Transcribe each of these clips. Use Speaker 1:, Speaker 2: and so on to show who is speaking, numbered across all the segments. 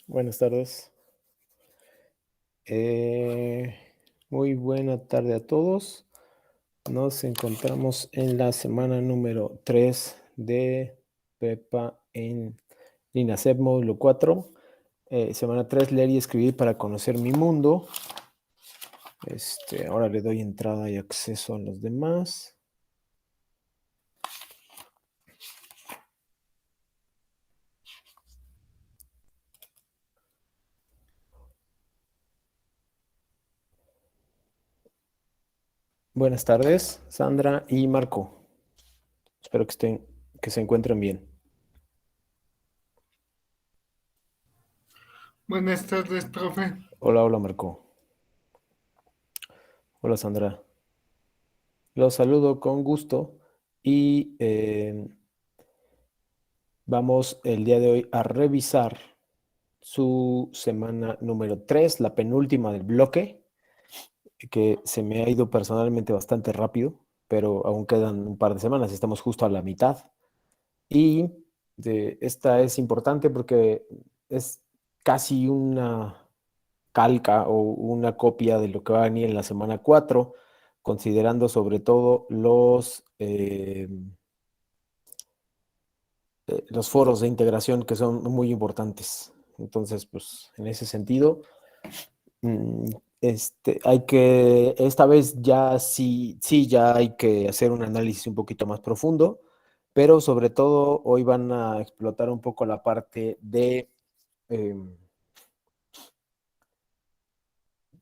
Speaker 1: Buenas tardes. Muy buena tarde a todos. Nos encontramos en la semana número 3 de Prepa en INASEP módulo 4. Semana 3, leer y escribir para conocer mi mundo. Ahora le doy entrada y acceso a los demás. Buenas tardes, Sandra y Marco. Espero que se encuentren bien.
Speaker 2: Buenas tardes, profe.
Speaker 1: Hola, Marco. Hola, Sandra. Los saludo con gusto y vamos el día de hoy a revisar su semana número 3, la penúltima del bloque, que se me ha ido personalmente bastante rápido, pero aún quedan un par de semanas, estamos justo a la mitad. Y esta es importante porque es casi una calca o una copia de lo que va a venir en la semana 4, considerando sobre todo los foros de integración que son muy importantes. Entonces, pues en ese sentido, esta vez ya sí, ya hay que hacer un análisis un poquito más profundo, pero sobre todo hoy van a explotar un poco la parte de, eh,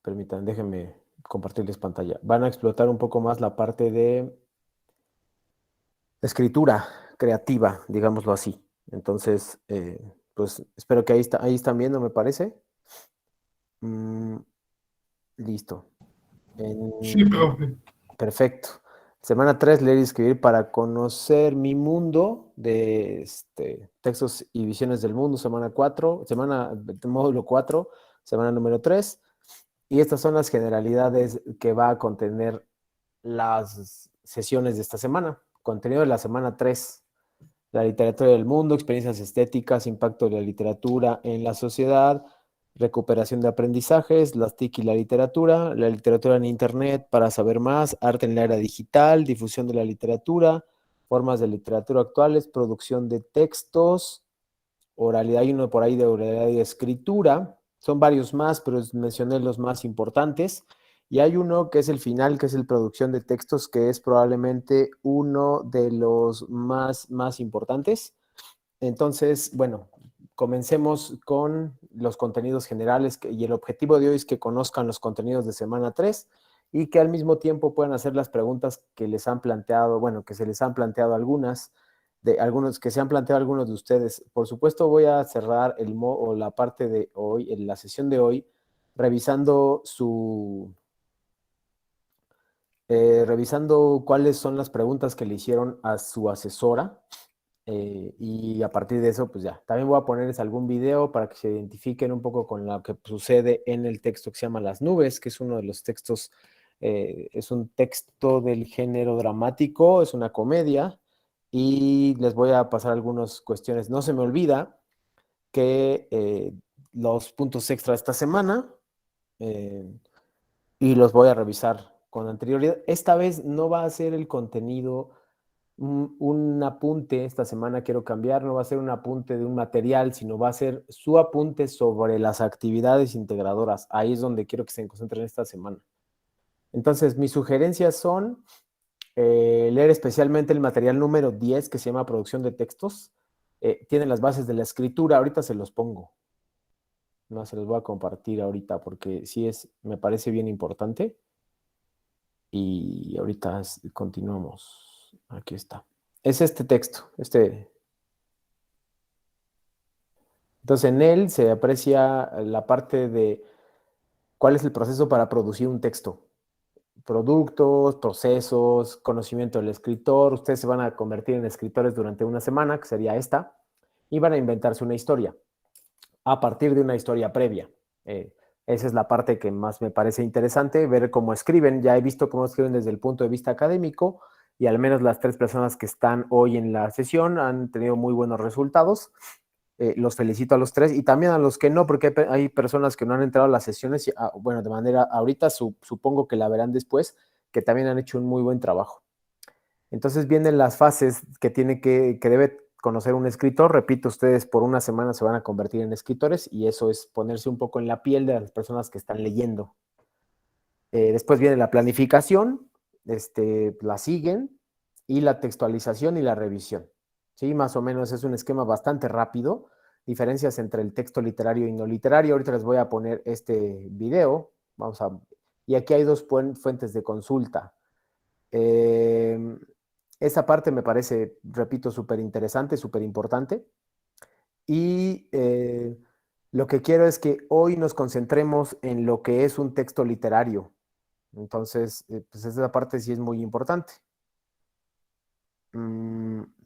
Speaker 1: permítanme, déjenme compartirles pantalla, van a explotar un poco más la parte de escritura creativa, digámoslo así. Entonces, pues espero que ahí están viendo, me parece. Mm, listo.
Speaker 2: Sí,
Speaker 1: En-
Speaker 2: profe.
Speaker 1: Perfecto. Semana 3, leer y escribir para conocer mi mundo de textos y visiones del mundo. Semana 4, módulo 4, semana número 3. Y estas son las generalidades que va a contener las sesiones de esta semana. Contenido de la semana 3. La literatura del mundo, experiencias estéticas, impacto de la literatura en la sociedad, recuperación de aprendizajes, las TIC y la literatura en Internet para saber más, arte en la era digital, difusión de la literatura, formas de literatura actuales, producción de textos, oralidad, hay uno por ahí de oralidad y escritura, son varios más, pero mencioné los más importantes. Y hay uno que es el final, que es el producción de textos, que es probablemente uno de los más importantes. Entonces, bueno, comencemos con los contenidos generales y el objetivo de hoy es que conozcan los contenidos de semana 3 y que al mismo tiempo puedan hacer las preguntas que les han planteado, bueno, que se les han planteado que se han planteado algunos de ustedes. Por supuesto, voy a cerrar la parte de hoy, en la sesión de hoy, revisando revisando cuáles son las preguntas que le hicieron a su asesora. Y a partir de eso, pues ya, también voy a ponerles algún video para que se identifiquen un poco con lo que sucede en el texto que se llama Las nubes, que es uno de los textos, es un texto del género dramático, es una comedia, y les voy a pasar algunas cuestiones. No se me olvida que los puntos extra de esta semana, eh, y los voy a revisar con anterioridad. Esta vez no va a ser el contenido un apunte, esta semana quiero cambiar, no va a ser un apunte de un material, sino va a ser su apunte sobre las actividades integradoras. Ahí es donde quiero que se concentren esta semana. Entonces, mis sugerencias son leer especialmente el material número 10 que se llama Producción de Textos. Tiene las bases de la escritura, ahorita se los pongo. No, se los voy a compartir ahorita porque sí me parece bien importante. Y ahorita continuamos. Aquí está. Es este texto, Entonces en él se aprecia la parte de cuál es el proceso para producir un texto. Productos, procesos, conocimiento del escritor. Ustedes se van a convertir en escritores durante una semana, que sería esta, y van a inventarse una historia a partir de una historia previa. Esa es la parte que más me parece interesante, ver cómo escriben. Ya he visto cómo escriben desde el punto de vista académico y al menos las 3 personas que están hoy en la sesión han tenido muy buenos resultados. Los felicito a los tres y también a los que no, porque hay personas que no han entrado a las sesiones, y, bueno, de manera, ahorita supongo que la verán después, que también han hecho un muy buen trabajo. Entonces vienen las fases que debe conocer un escritor. Repito, ustedes por una semana se van a convertir en escritores y eso es ponerse un poco en la piel de las personas que están leyendo. Después viene la planificación, la siguen, y la textualización y la revisión. Sí, más o menos es un esquema bastante rápido. Diferencias entre el texto literario y no literario. Ahorita les voy a poner este video. Y aquí hay dos fuentes de consulta. Esa parte me parece, repito, súper interesante, súper importante. Y lo que quiero es que hoy nos concentremos en lo que es un texto literario. Entonces, pues esa parte sí es muy importante.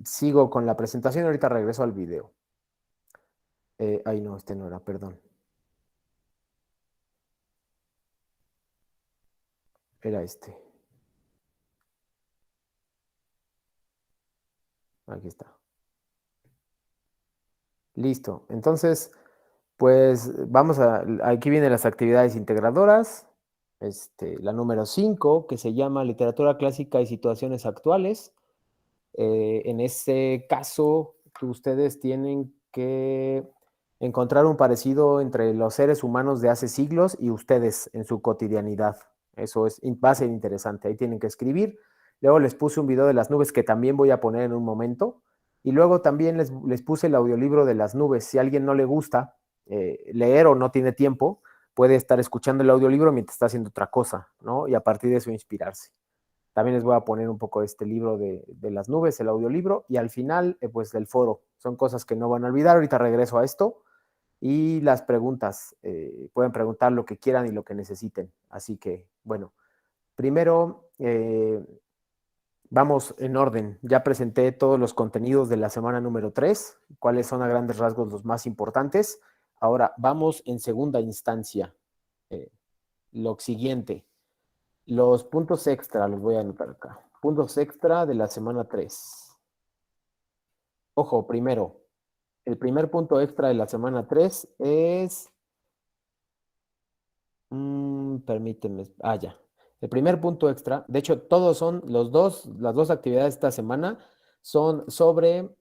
Speaker 1: Sigo con la presentación, ahorita regreso al video. Ay, no, este no era, perdón. Era este. Aquí está. Listo. Entonces, pues aquí vienen las actividades integradoras. La número 5, que se llama Literatura Clásica y Situaciones Actuales. En este caso, ustedes tienen que encontrar un parecido entre los seres humanos de hace siglos y ustedes en su cotidianidad. Eso va a ser interesante. Ahí tienen que escribir. Luego les puse un video de las nubes que también voy a poner en un momento. Y luego también les puse el audiolibro de las nubes. Si a alguien no le gusta leer o no tiene tiempo, puede estar escuchando el audiolibro mientras está haciendo otra cosa, ¿no? Y a partir de eso inspirarse. También les voy a poner un poco este libro de las nubes, el audiolibro, y al final, pues del foro. Son cosas que no van a olvidar. Ahorita regreso a esto. Y las preguntas, pueden preguntar lo que quieran y lo que necesiten. Así que, bueno, primero vamos en orden. Ya presenté todos los contenidos de la semana número 3, cuáles son a grandes rasgos los más importantes. Ahora vamos en segunda instancia. Lo siguiente, los puntos extra, los voy a anotar acá. Puntos extra de la semana 3. Ojo, primero, el primer punto extra de la semana 3 es... permíteme. Ya. El primer punto extra, de hecho, todos son las dos actividades de esta semana son sobre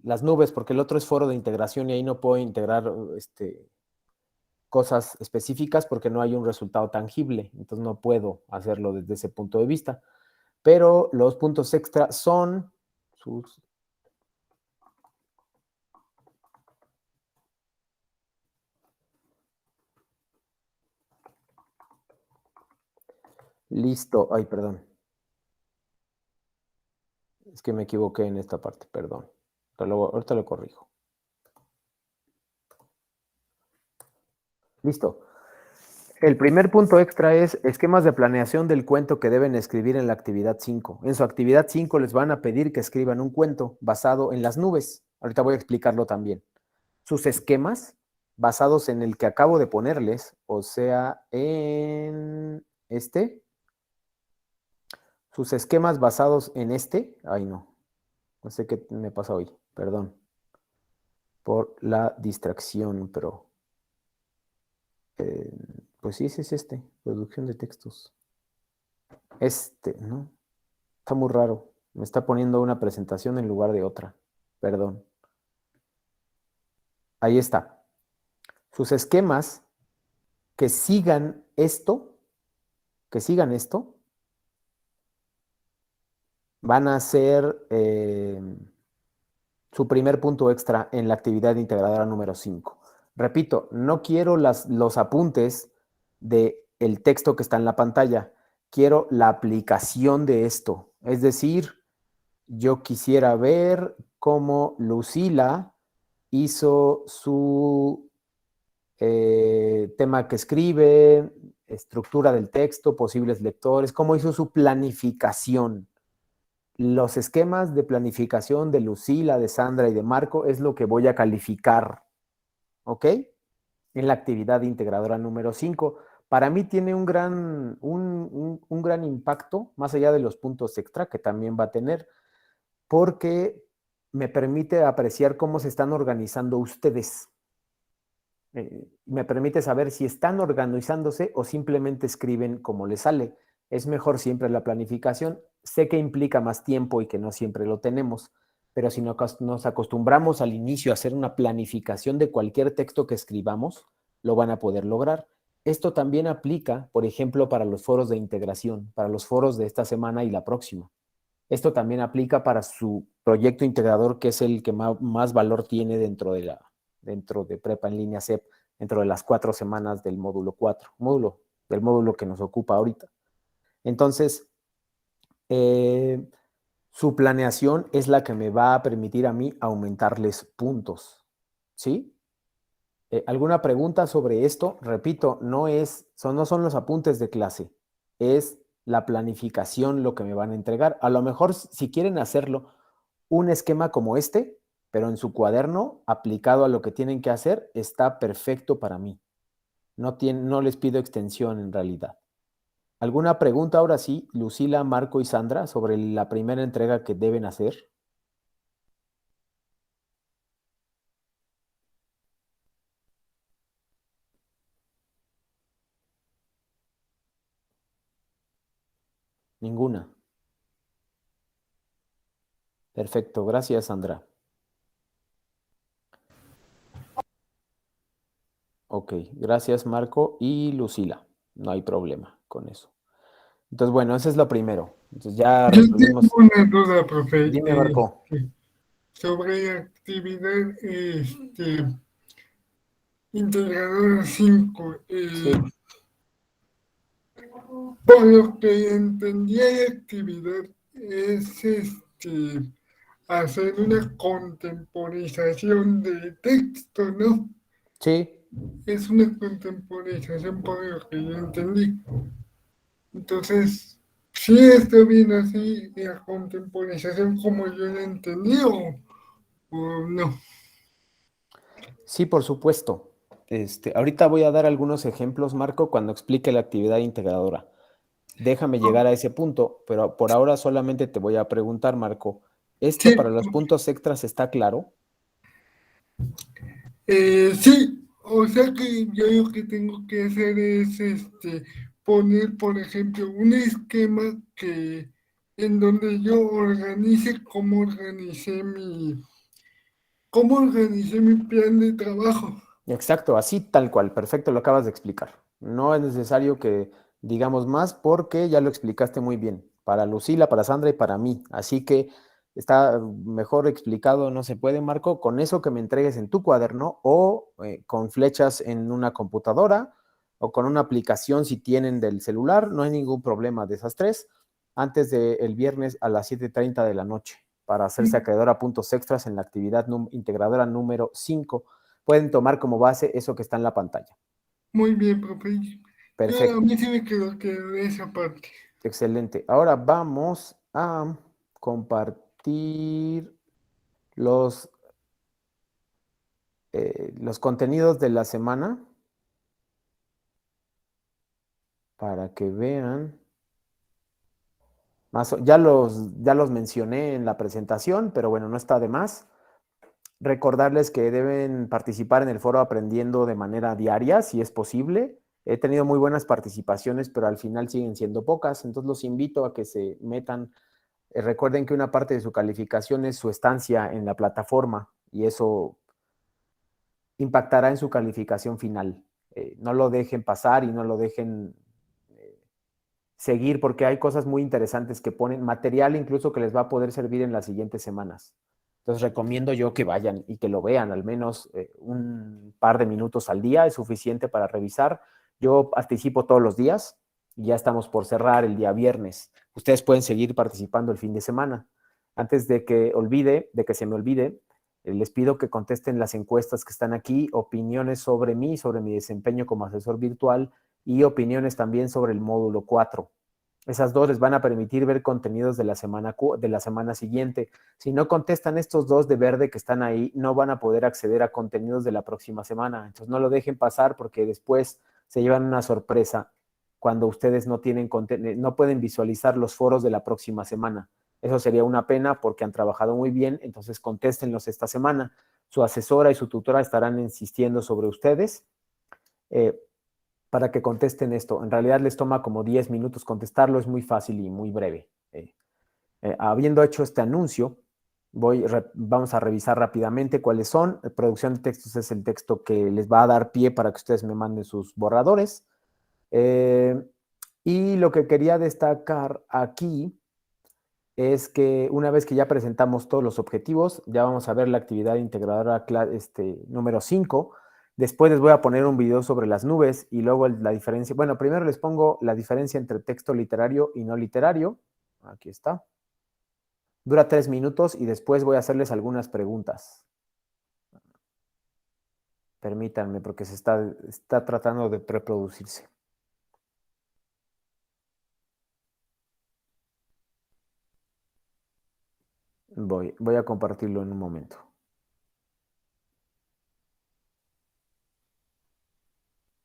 Speaker 1: las nubes, porque el otro es foro de integración y ahí no puedo integrar cosas específicas porque no hay un resultado tangible, entonces no puedo hacerlo desde ese punto de vista. Pero los puntos extra son sus... Listo. Ay, perdón. Es que me equivoqué en esta parte, perdón. Ahorita lo corrijo. Listo. El primer punto extra es esquemas de planeación del cuento que deben escribir en la actividad 5. En su actividad 5 les van a pedir que escriban un cuento basado en las nubes. Ahorita voy a explicarlo también. Sus esquemas basados en el que acabo de ponerles, o sea, en sus esquemas basados en ay no sé qué me pasa hoy, perdón por la distracción, pero pues sí, ese es producción de textos. ¿No? Está muy raro. Me está poniendo una presentación en lugar de otra. Perdón. Ahí está. Sus esquemas que sigan esto, van a ser su primer punto extra en la actividad integradora número 5. Repito, no quiero los apuntes del texto que está en la pantalla. Quiero la aplicación de esto. Es decir, yo quisiera ver cómo Lucila hizo su tema que escribe, estructura del texto, posibles lectores, cómo hizo su planificación. Los esquemas de planificación de Lucila, de Sandra y de Marco es lo que voy a calificar, ¿ok? En la actividad integradora número 5. Para mí tiene un gran impacto, más allá de los puntos extra que también va a tener, porque me permite apreciar cómo se están organizando ustedes. Me permite saber si están organizándose o simplemente escriben como les sale. Es mejor siempre la planificación. Sé que implica más tiempo y que no siempre lo tenemos, pero si nos acostumbramos al inicio a hacer una planificación de cualquier texto que escribamos, lo van a poder lograr. Esto también aplica, por ejemplo, para los foros de integración, para los foros de esta semana y la próxima. Esto también aplica para su proyecto integrador, que es el que más valor tiene dentro de Prepa en línea CEP, dentro de las 4 semanas del módulo 4, del módulo que nos ocupa ahorita. Entonces, su planeación es la que me va a permitir a mí aumentarles puntos, ¿sí? ¿Alguna pregunta sobre esto? Repito, no son los apuntes de clase, es la planificación lo que me van a entregar. A lo mejor, si quieren hacerlo, un esquema como este, pero en su cuaderno, aplicado a lo que tienen que hacer, está perfecto para mí. No les pido extensión en realidad. ¿Alguna pregunta ahora sí, Lucila, Marco y Sandra, sobre la primera entrega que deben hacer? Ninguna. Perfecto, gracias, Sandra. Ok, gracias, Marco y Lucila. No hay problema con eso. Entonces, bueno, ese es lo primero. Entonces ya
Speaker 2: Yo tengo
Speaker 1: resolvimos.
Speaker 2: una duda, profe,
Speaker 1: Dime, Marco.
Speaker 2: sobre actividad integradora 5.
Speaker 1: Sí,
Speaker 2: Por lo que entendí, la actividad es hacer una contemporización de texto, ¿no?
Speaker 1: sí,
Speaker 2: Es una contemporización por lo que yo entendí. Entonces, sí está bien así la contemporización como yo la entendí o no.
Speaker 1: sí, por supuesto. Ahorita voy a dar algunos ejemplos, Marco, cuando explique la actividad integradora. Déjame llegar a ese punto, pero por ahora solamente te voy a preguntar, Marco, ¿esto para
Speaker 2: Sí,
Speaker 1: los puntos extras está claro?
Speaker 2: sí, o sea que yo lo que tengo que hacer es poner, por ejemplo, un esquema en donde yo organice cómo organicé mi plan de trabajo.
Speaker 1: Exacto, así tal cual, perfecto, lo acabas de explicar. No es necesario que digamos más porque ya lo explicaste muy bien, para Lucila, para Sandra y para mí. Así que está mejor explicado, no se puede, Marco, con eso que me entregues en tu cuaderno o con flechas en una computadora o con una aplicación si tienen del celular, no hay ningún problema de esas tres, antes del viernes a las 7:30 de la noche, para hacerse acreedor a puntos extras en la actividad integradora número 5. Pueden tomar como base eso que está en la pantalla.
Speaker 2: Muy bien, profe. Yo, a
Speaker 1: Perfecto,
Speaker 2: mí sí me quedó claro esa parte.
Speaker 1: excelente. Ahora vamos a compartir los, los contenidos de la semana para que vean. Ya los mencioné en la presentación, pero bueno, no está de más. Recordarles que deben participar en el foro aprendiendo de manera diaria, si es posible. He tenido muy buenas participaciones, pero al final siguen siendo pocas, entonces los invito a que se metan. Recuerden que una parte de su calificación es su estancia en la plataforma y eso impactará en su calificación final. No lo dejen pasar y no lo dejen seguir porque hay cosas muy interesantes que ponen, material incluso que les va a poder servir en las siguientes semanas. Entonces recomiendo yo que vayan y que lo vean al menos un par de minutos al día, es suficiente para revisar. Yo participo todos los días y ya estamos por cerrar el día viernes. Ustedes pueden seguir participando el fin de semana. Antes de que se me olvide, les pido que contesten las encuestas que están aquí, opiniones sobre mí, sobre mi desempeño como asesor virtual y opiniones también sobre el módulo 4. Esas dos les van a permitir ver contenidos de la semana siguiente. Si no contestan estos dos de verde que están ahí, no van a poder acceder a contenidos de la próxima semana. Entonces no lo dejen pasar porque después se llevan una sorpresa cuando ustedes no pueden visualizar los foros de la próxima semana. Eso sería una pena porque han trabajado muy bien, entonces contéstenlos esta semana. Su asesora y su tutora estarán insistiendo sobre ustedes para que contesten esto. En realidad les toma como 10 minutos contestarlo, es muy fácil y muy breve. Habiendo hecho este anuncio, vamos a revisar rápidamente cuáles son. Producción de textos es el texto que les va a dar pie para que ustedes me manden sus borradores. Y lo que quería destacar aquí es que una vez que ya presentamos todos los objetivos, ya vamos a ver la actividad integradora número 5. Después les voy a poner un video sobre las nubes y luego la diferencia. Bueno, primero les pongo la diferencia entre texto literario y no literario. Aquí está. Dura 3 minutos y después voy a hacerles algunas preguntas. Permítanme porque está tratando de reproducirse. Voy a compartirlo en un momento.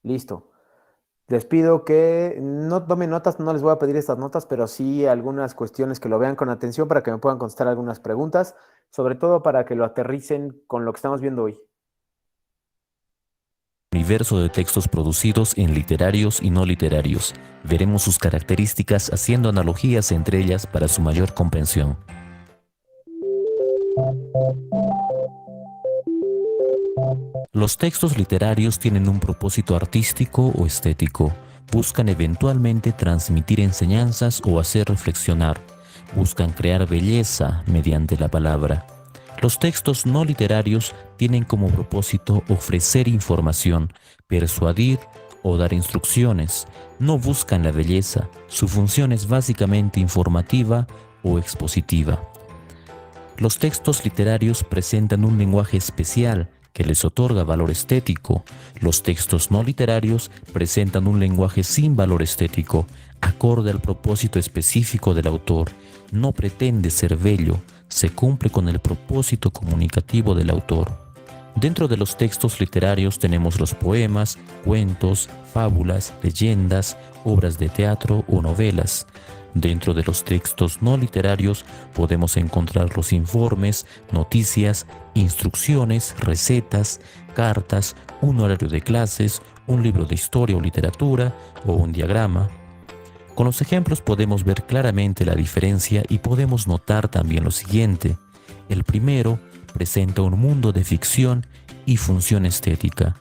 Speaker 1: Listo. Les pido que no tomen notas, no les voy a pedir estas notas, pero sí algunas cuestiones que lo vean con atención para que me puedan contestar algunas preguntas, sobre todo para que lo aterricen con lo que estamos viendo hoy.
Speaker 3: Universo de textos producidos en literarios y no literarios. Veremos sus características haciendo analogías entre ellas para su mayor comprensión. Los textos literarios tienen un propósito artístico o estético. Buscan eventualmente transmitir enseñanzas o hacer reflexionar. Buscan crear belleza mediante la palabra. Los textos no literarios tienen como propósito ofrecer información, persuadir o dar instrucciones. No buscan la belleza. Su función es básicamente informativa o expositiva. Los textos literarios presentan un lenguaje especial que les otorga valor estético. Los textos no literarios presentan un lenguaje sin valor estético, acorde al propósito específico del autor. No pretende ser bello, se cumple con el propósito comunicativo del autor. Dentro de los textos literarios tenemos los poemas, cuentos, fábulas, leyendas, obras de teatro o novelas. Dentro de los textos no literarios podemos encontrar los informes, noticias, instrucciones, recetas, cartas, un horario de clases, un libro de historia o literatura o un diagrama. Con los ejemplos podemos ver claramente la diferencia y podemos notar también lo siguiente. El primero presenta un mundo de ficción y función estética,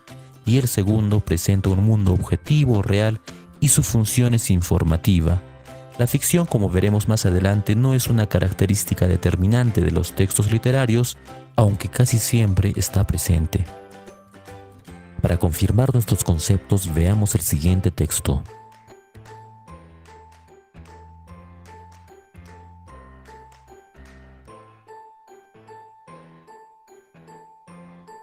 Speaker 3: y el segundo presenta un mundo objetivo, real, y su función es informativa. La ficción, como veremos más adelante, no es una característica determinante de los textos literarios, aunque casi siempre está presente. Para confirmar nuestros conceptos, veamos el siguiente texto.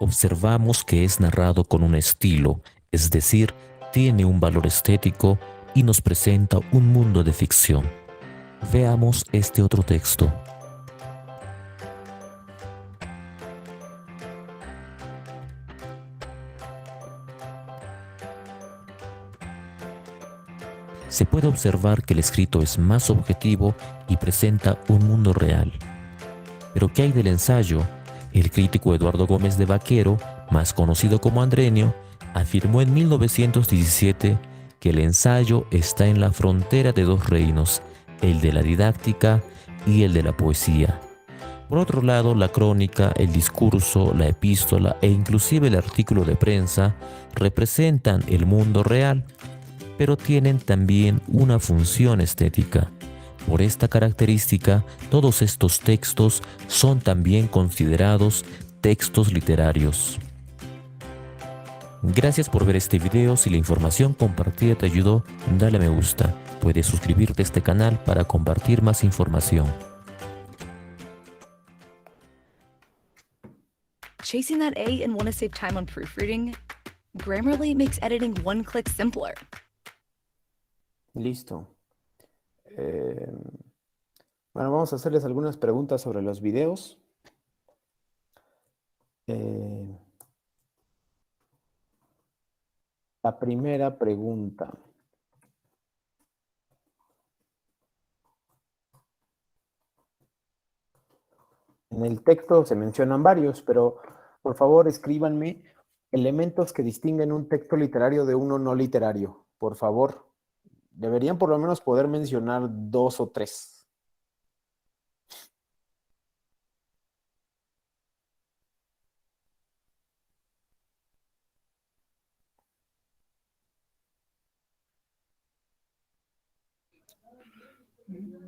Speaker 3: Observamos que es narrado con un estilo, es decir, tiene un valor estético y nos presenta un mundo de ficción. Veamos este otro texto. Se puede observar que el escrito es más objetivo y presenta un mundo real. Pero ¿qué hay del ensayo? El crítico Eduardo Gómez de Vaquero, más conocido como Andrenio, afirmó en 1917 que el ensayo está en la frontera de dos reinos, el de la didáctica y el de la poesía. Por otro lado, la crónica, el discurso, la epístola e inclusive el artículo de prensa representan el mundo real, pero tienen también una función estética. Por esta característica, todos estos textos son también considerados textos literarios. Gracias por ver este video. Si la información compartida te ayudó, dale me gusta. Puedes suscribirte a este canal para compartir más información.
Speaker 4: Chasing that A and want to save time on proofreading? Grammarly makes editing one click simpler.
Speaker 1: Listo. Bueno, vamos a hacerles algunas preguntas sobre los videos. La primera pregunta. En el texto se mencionan varios, pero por favor escríbanme elementos que distinguen un texto literario de uno no literario. Por favor, deberían por lo menos poder mencionar 2 o 3.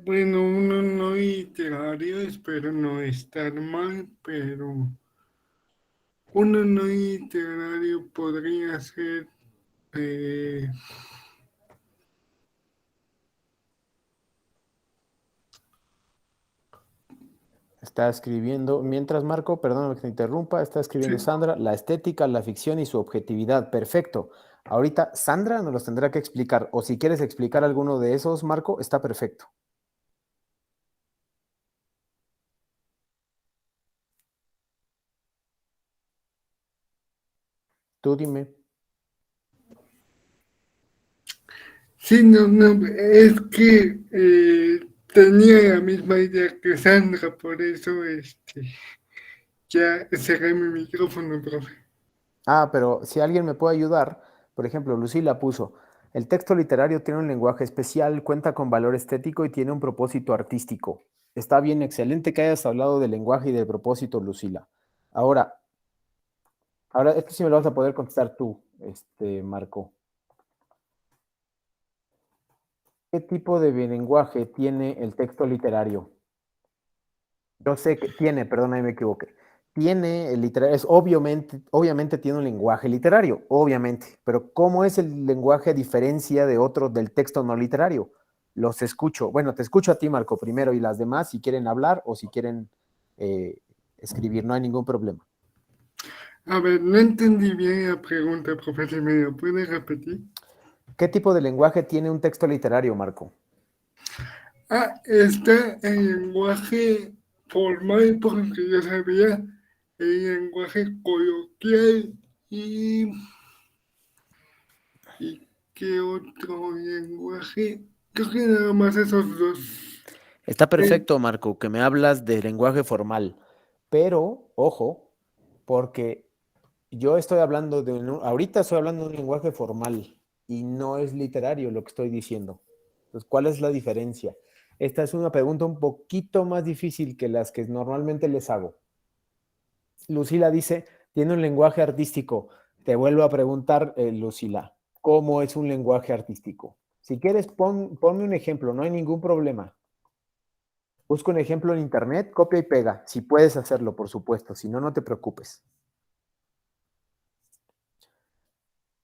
Speaker 2: Bueno, uno no literario, espero no estar mal, pero uno no literario podría ser eh,
Speaker 1: Está escribiendo, mientras Marco, perdóname que te interrumpa, está escribiendo
Speaker 2: sí,
Speaker 1: Sandra, la estética, la ficción y su objetividad. Perfecto. Ahorita Sandra nos los tendrá que explicar, o si quieres explicar alguno de esos, Marco, está perfecto. Tú dime.
Speaker 2: sí, no, no, es que tenía la misma idea que Sandra, por eso ya cerré mi micrófono, profe.
Speaker 1: Ah, pero si alguien me puede ayudar, por ejemplo, Lucila puso, el texto literario tiene un lenguaje especial, cuenta con valor estético y tiene un propósito artístico. Está bien, excelente que hayas hablado del lenguaje y del propósito, Lucila. Ahora, esto sí me lo vas a poder contestar tú, Marco. ¿Qué tipo de lenguaje tiene el texto literario? Yo sé que tiene, perdón, ahí me equivoqué. Tiene el literario, es obviamente tiene un lenguaje literario, obviamente, pero ¿cómo es el lenguaje a diferencia de otros del texto no literario? Los escucho. Bueno, te escucho a ti, Marco, primero, y las demás, si quieren hablar o si quieren escribir, no hay ningún problema.
Speaker 2: A ver, no entendí bien la pregunta, profe, si me la puede repetir.
Speaker 1: ¿Qué tipo de lenguaje tiene un texto literario, Marco?
Speaker 2: Ah, está el lenguaje formal, porque yo sabía el lenguaje coloquial y, y qué otro lenguaje. Creo que nada más esos dos.
Speaker 1: Está
Speaker 2: Eh,
Speaker 1: perfecto, Marco, que me hablas de lenguaje formal, pero ojo, porque yo estoy hablando ahorita estoy hablando de un lenguaje formal y no es literario lo que estoy diciendo. Entonces, ¿cuál es la diferencia? Esta es una pregunta un poquito más difícil que las que normalmente les hago. Lucila dice, tiene un lenguaje artístico. Te vuelvo a preguntar, Lucila, ¿cómo es un lenguaje artístico? Si quieres, ponme un ejemplo, no hay ningún problema. Busca un ejemplo en internet, copia y pega, si puedes hacerlo, por supuesto, si no, no te preocupes.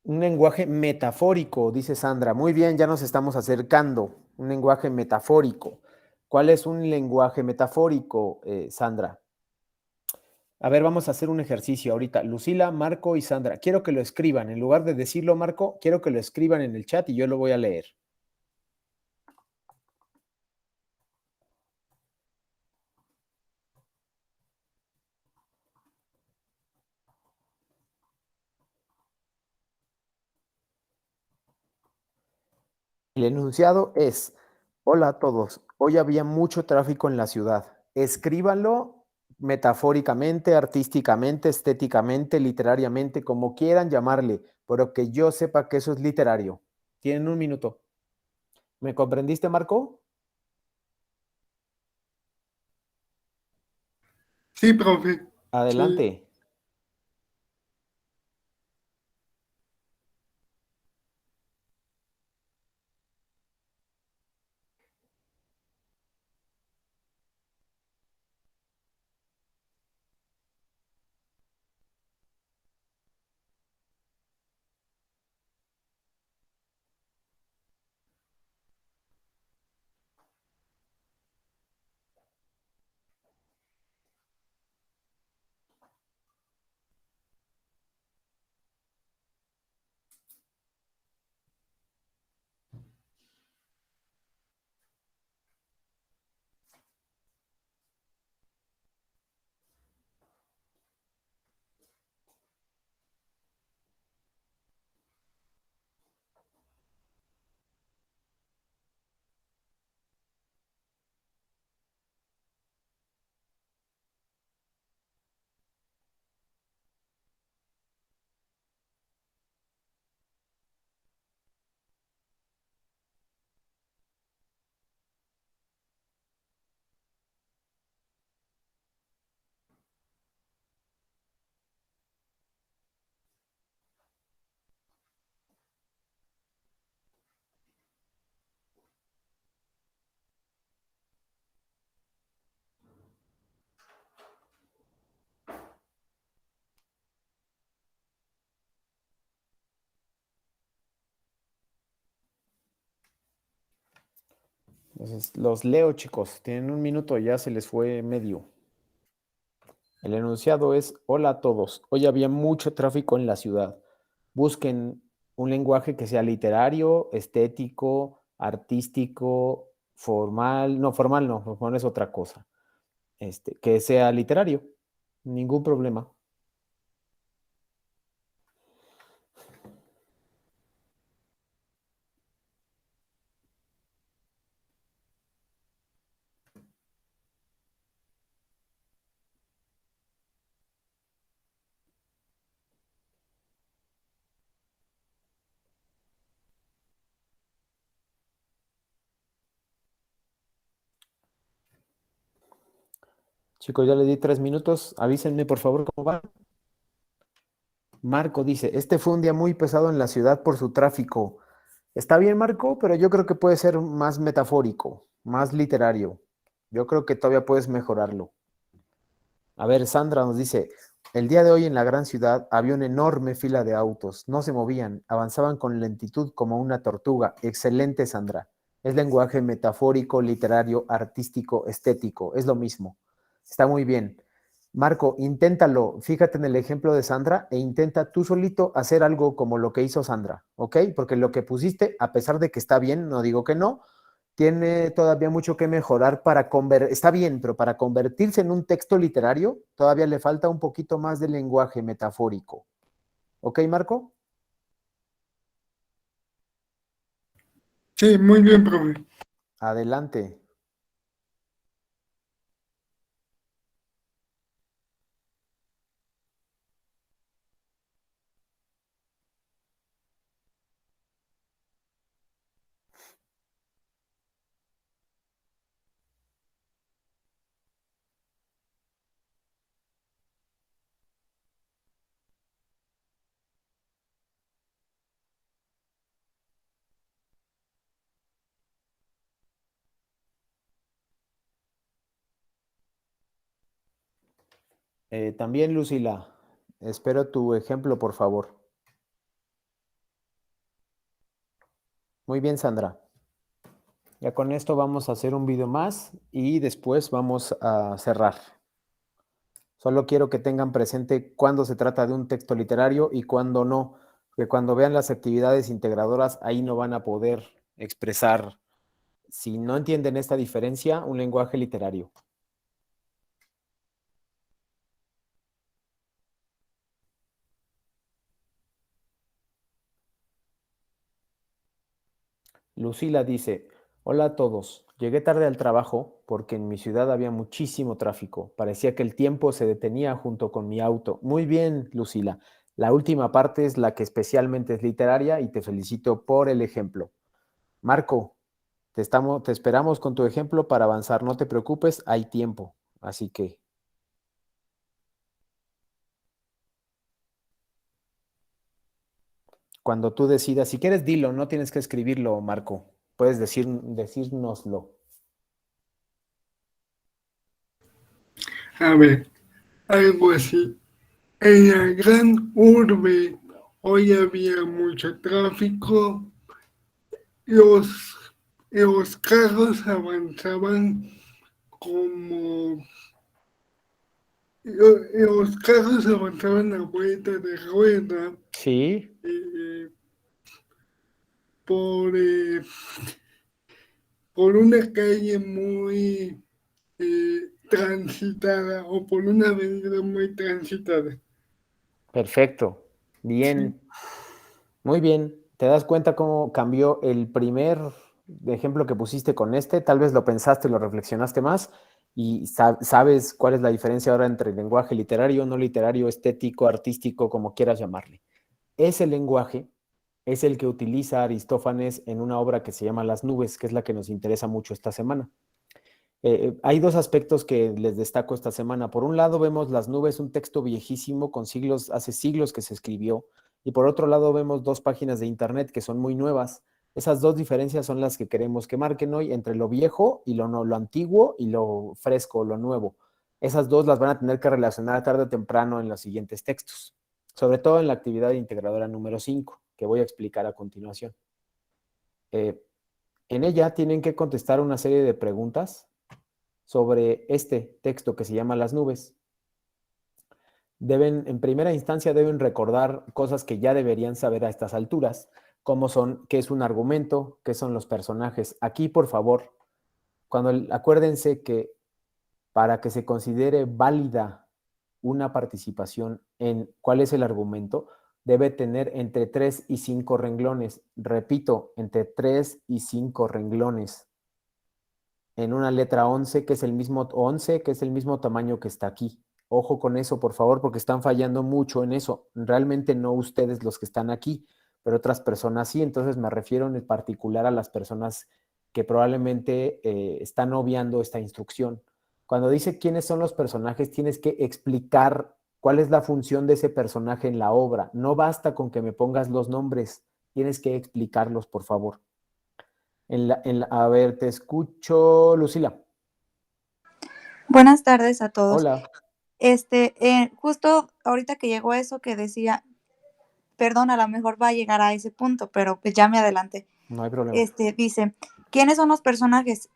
Speaker 1: Un lenguaje metafórico, dice Sandra. Muy bien, ya nos estamos acercando. Un lenguaje metafórico. ¿Cuál es un lenguaje metafórico, Sandra? A ver, vamos a hacer un ejercicio ahorita. Lucila, Marco y Sandra. Quiero que lo escriban. En lugar de decirlo, Marco, quiero que lo escriban en el chat y yo lo voy a leer. El enunciado es, hola a todos, hoy había mucho tráfico en la ciudad. Escríbanlo metafóricamente, artísticamente, estéticamente, literariamente, como quieran llamarle, pero que yo sepa que eso es literario. Tienen un minuto. ¿Me comprendiste, Marco?
Speaker 2: sí, profe, sí.
Speaker 1: Adelante. Entonces, los leo, chicos. Tienen 1 minuto, ya se les fue medio. El enunciado es: hola a todos. Hoy había mucho tráfico en la ciudad. Busquen un lenguaje que sea literario, estético, artístico, formal. No, formal es otra cosa. Que sea literario. Ningún problema. Chicos, ya le di 3 minutos. Avísenme, por favor, cómo va. Marco dice: este fue un día muy pesado en la ciudad por su tráfico. Está bien, Marco, pero yo creo que puede ser más metafórico, más literario. Yo creo que todavía puedes mejorarlo. A ver, Sandra nos dice: el día de hoy en la gran ciudad había una enorme fila de autos. No se movían, avanzaban con lentitud como una tortuga. Excelente, Sandra. Es lenguaje metafórico, literario, artístico, estético. Es lo mismo. Está muy bien. Marco, inténtalo. Fíjate en el ejemplo de Sandra e intenta tú solito hacer algo como lo que hizo Sandra, ¿ok? Porque lo que pusiste, a pesar de que está bien, no digo que no, tiene todavía mucho que mejorar para está bien, pero para convertirse en un texto literario, todavía le falta un poquito más de lenguaje metafórico. ¿Ok, Marco?
Speaker 2: Sí, muy bien, profe.
Speaker 1: Adelante. También, Lucila, espero tu ejemplo, por favor. Muy bien, Sandra. Ya con esto vamos a hacer un video más y después vamos a cerrar. Solo quiero que tengan presente cuándo se trata de un texto literario y cuándo no, que cuando vean las actividades integradoras, ahí no van a poder expresar, si no entienden esta diferencia, un lenguaje literario. Lucila dice: hola a todos, llegué tarde al trabajo porque en mi ciudad había muchísimo tráfico. Parecía que el tiempo se detenía junto con mi auto. Muy bien, Lucila. La última parte es la que especialmente es literaria y te felicito por el ejemplo. Marco, te esperamos con tu ejemplo para avanzar. No te preocupes, hay tiempo. Así que cuando tú decidas, si quieres, dilo, no tienes que escribirlo, Marco. Puedes decírnoslo.
Speaker 2: A ver, algo así. En la gran urbe hoy había mucho tráfico. Los, los carros avanzaban como... Los carros avanzaban a vuelta de rueda
Speaker 1: Sí,
Speaker 2: eh, por, eh, por una calle muy transitada o por una avenida muy transitada.
Speaker 1: perfecto.
Speaker 2: Sí,
Speaker 1: Bien, muy bien. ¿Te das cuenta cómo cambió el primer ejemplo que pusiste con este? Tal vez lo pensaste, lo reflexionaste más y sabes cuál es la diferencia ahora entre lenguaje literario, no literario, estético, artístico, como quieras llamarle. Ese lenguaje es el que utiliza Aristófanes en una obra que se llama Las nubes, que es la que nos interesa mucho esta semana. Hay dos aspectos que les destaco esta semana. Por un lado vemos Las nubes, un texto viejísimo con siglos, hace siglos que se escribió, y por otro lado vemos 2 páginas de internet que son muy nuevas. Esas dos diferencias son las que queremos que marquen hoy entre lo viejo y lo antiguo y lo fresco, lo nuevo. Esas dos las van a tener que relacionar tarde o temprano en los siguientes textos, sobre todo en la actividad integradora número 5, que voy a explicar a continuación. Eh, En ella tienen que contestar una serie de preguntas sobre este texto que se llama Las nubes. En primera instancia, deben recordar cosas que ya deberían saber a estas alturas, como son qué es un argumento, qué son los personajes. Aquí, por favor, acuérdense que para que se considere válida una participación en cuál es el argumento, debe tener entre 3 y 5 renglones. Repito, entre 3 y 5 renglones. En una letra 11, que es el mismo 11, que es el mismo tamaño que está aquí. Ojo con eso, por favor, porque están fallando mucho en eso. Realmente no ustedes los que están aquí, pero otras personas sí. Entonces me refiero en particular a las personas que probablemente están obviando esta instrucción. Cuando dice quiénes son los personajes, tienes que explicar cuál es la función de ese personaje en la obra. No basta con que me pongas los nombres, tienes que explicarlos, por favor. A ver, te escucho, Lucila.
Speaker 5: Buenas tardes a todos.
Speaker 1: Hola.
Speaker 5: Justo ahorita que llegó eso que decía, perdón, a lo mejor va a llegar a ese punto, pero pues ya me adelanté.
Speaker 1: No hay problema.
Speaker 5: Dice, ¿quiénes son los personajes?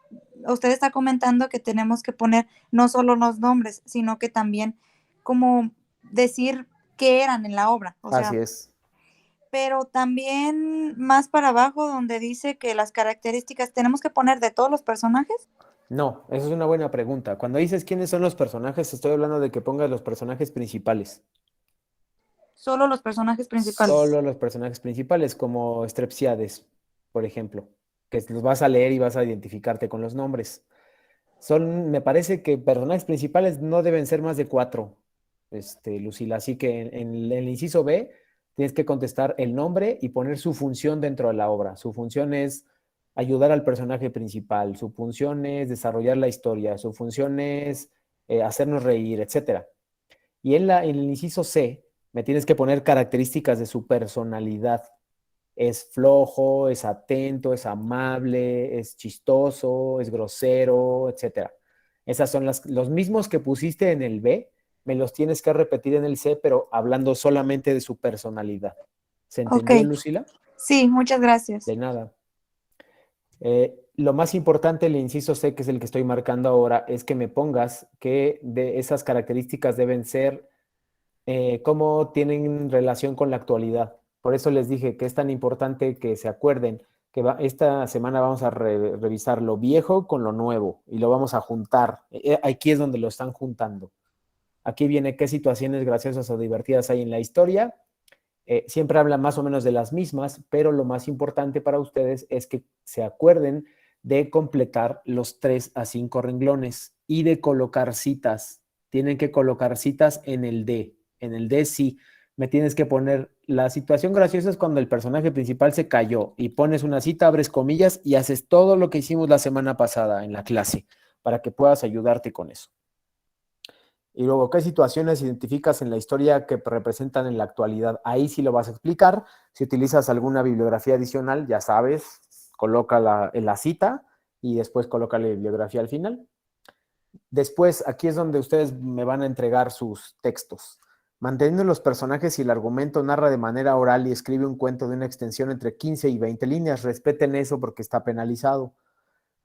Speaker 5: Usted está comentando que tenemos que poner no solo los nombres, sino que también como decir qué eran en la obra.
Speaker 1: Así es.
Speaker 5: Pero también más para abajo donde dice que las características, ¿tenemos que poner de todos los personajes?
Speaker 1: No, esa es una buena pregunta. Cuando dices quiénes son los personajes, estoy hablando de que pongas los personajes principales.
Speaker 5: Solo los personajes principales.
Speaker 1: Solo los personajes principales, como Strepsiades, por ejemplo, que los vas a leer y vas a identificarte con los nombres. Me parece que personajes principales no deben ser más de 4, Lucila. Así que en el inciso B tienes que contestar el nombre y poner su función dentro de la obra. Su función es ayudar al personaje principal, su función es desarrollar la historia, su función es hacernos reír, etc. Y en el inciso C me tienes que poner características de su personalidad. Es flojo, es atento, es amable, es chistoso, es grosero, etc. Esas son los mismos que pusiste en el B, me los tienes que repetir en el C, pero hablando solamente de su personalidad. ¿Se entendió, Lucila?
Speaker 5: Sí, muchas gracias.
Speaker 1: De nada. Lo más importante, el inciso C, que es el que estoy marcando ahora, es que me pongas que de esas características deben ser cómo tienen relación con la actualidad. Por eso les dije que es tan importante que se acuerden que esta semana vamos a revisar lo viejo con lo nuevo y lo vamos a juntar. Aquí es donde lo están juntando. Aquí viene qué situaciones graciosas o divertidas hay en la historia. Siempre habla más o menos de las mismas, pero lo más importante para ustedes es que se acuerden de completar los 3 a 5 renglones y de colocar citas. Tienen que colocar citas en el D. En el D sí, me tienes que poner la situación graciosa es cuando el personaje principal se cayó y pones una cita, abres comillas y haces todo lo que hicimos la semana pasada en la clase para que puedas ayudarte con eso. Y luego, ¿qué situaciones identificas en la historia que representan en la actualidad? Ahí sí lo vas a explicar. Si utilizas alguna bibliografía adicional, ya sabes, coloca la cita y después coloca la bibliografía al final. Después, aquí es donde ustedes me van a entregar sus textos. Manteniendo los personajes y el argumento, narra de manera oral y escribe un cuento de una extensión entre 15 y 20 líneas. Respeten eso porque está penalizado,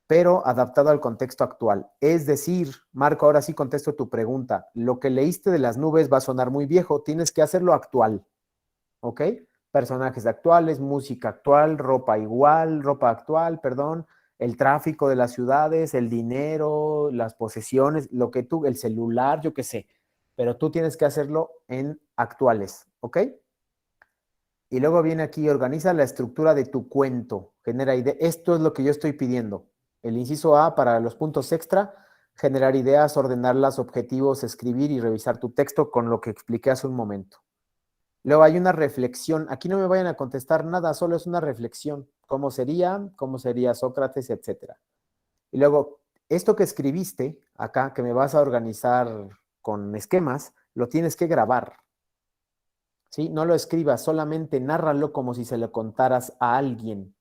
Speaker 1: pero adaptado al contexto actual. Es decir, Marco, ahora sí contesto tu pregunta. Lo que leíste de las nubes va a sonar muy viejo, tienes que hacerlo actual, ¿ok? Personajes actuales, música actual, ropa actual, perdón, el tráfico de las ciudades, el dinero, las posesiones, el celular, yo qué sé, pero tú tienes que hacerlo en actuales, ¿ok? Y luego viene aquí, organiza la estructura de tu cuento, genera ideas. Esto es lo que yo estoy pidiendo. El inciso A para los puntos extra, generar ideas, ordenarlas, objetivos, escribir y revisar tu texto con lo que expliqué hace un momento. Luego hay una reflexión. Aquí no me vayan a contestar nada, solo es una reflexión. ¿Cómo sería Sócrates, etcétera? Y luego, esto que escribiste acá, que me vas a organizar con esquemas, lo tienes que grabar. ¿Sí? No lo escribas, solamente nárralo como si se lo contaras a alguien.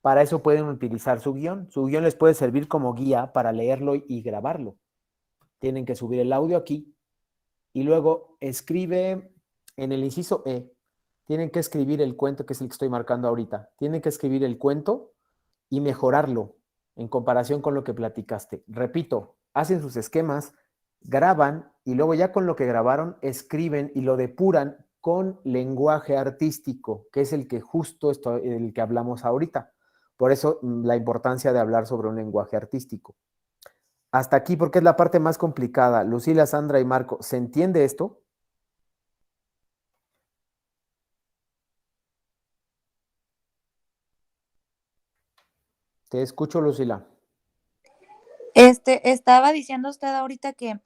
Speaker 1: Para eso pueden utilizar su guión. Su guión les puede servir como guía para leerlo y grabarlo. Tienen que subir el audio aquí y luego escribe en el inciso E. Tienen que escribir el cuento, que es el que estoy marcando ahorita. Tienen que escribir el cuento y mejorarlo en comparación con lo que platicaste. Repito, hacen sus esquemas, graban y luego ya con lo que grabaron escriben y lo depuran con lenguaje artístico, que es el que justo el que hablamos ahorita. Por eso la importancia de hablar sobre un lenguaje artístico. Hasta aquí porque es la parte más complicada. Lucila, Sandra y Marco, ¿se entiende esto? Te escucho, Lucila.
Speaker 5: Estaba diciendo usted ahorita que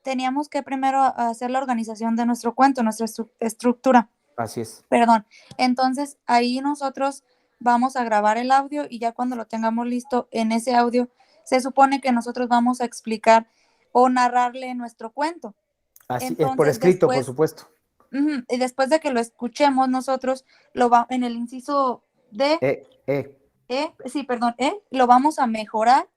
Speaker 5: teníamos que primero hacer la organización de nuestro cuento, nuestra estructura.
Speaker 1: Así es.
Speaker 5: Perdón. Entonces, ahí nosotros vamos a grabar el audio y ya cuando lo tengamos listo en ese audio, se supone que nosotros vamos a explicar o narrarle nuestro cuento.
Speaker 1: Así es, por
Speaker 5: Entonces,
Speaker 1: escrito, por
Speaker 5: después,
Speaker 1: supuesto.
Speaker 5: y después de que lo escuchemos, nosotros en el inciso D, lo vamos a mejorar.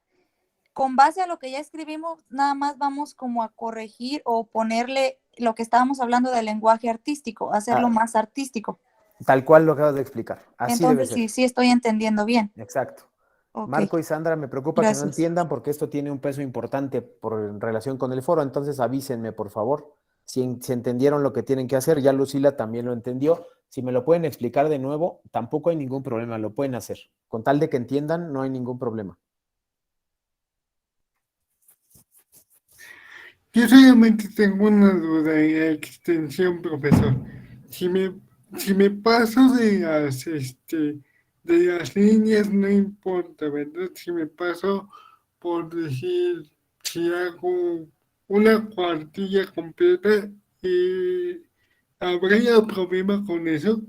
Speaker 5: Con base a lo que ya escribimos, nada más vamos como a corregir o ponerle lo que estábamos hablando del lenguaje artístico, hacerlo más artístico.
Speaker 1: Tal cual lo acabas de explicar. Así debe
Speaker 5: Entonces,
Speaker 1: ser.
Speaker 5: sí estoy entendiendo bien.
Speaker 1: Exacto.
Speaker 5: Ok,
Speaker 1: Marco y Sandra, me preocupa que no
Speaker 5: gracias.
Speaker 1: entiendan porque esto tiene un peso importante en relación con el foro, entonces avísenme, por favor, si entendieron lo que tienen que hacer. Ya Lucila también lo entendió. Si me lo pueden explicar de nuevo, tampoco hay ningún problema, lo pueden hacer. Con tal de que entiendan, no hay ningún problema.
Speaker 2: Yo solamente tengo una duda en la extensión, profesor. Si me, si me paso de las líneas, no importa, ¿verdad? Si me paso, por decir, si hago una cuartilla completa, ¿habría problema con eso?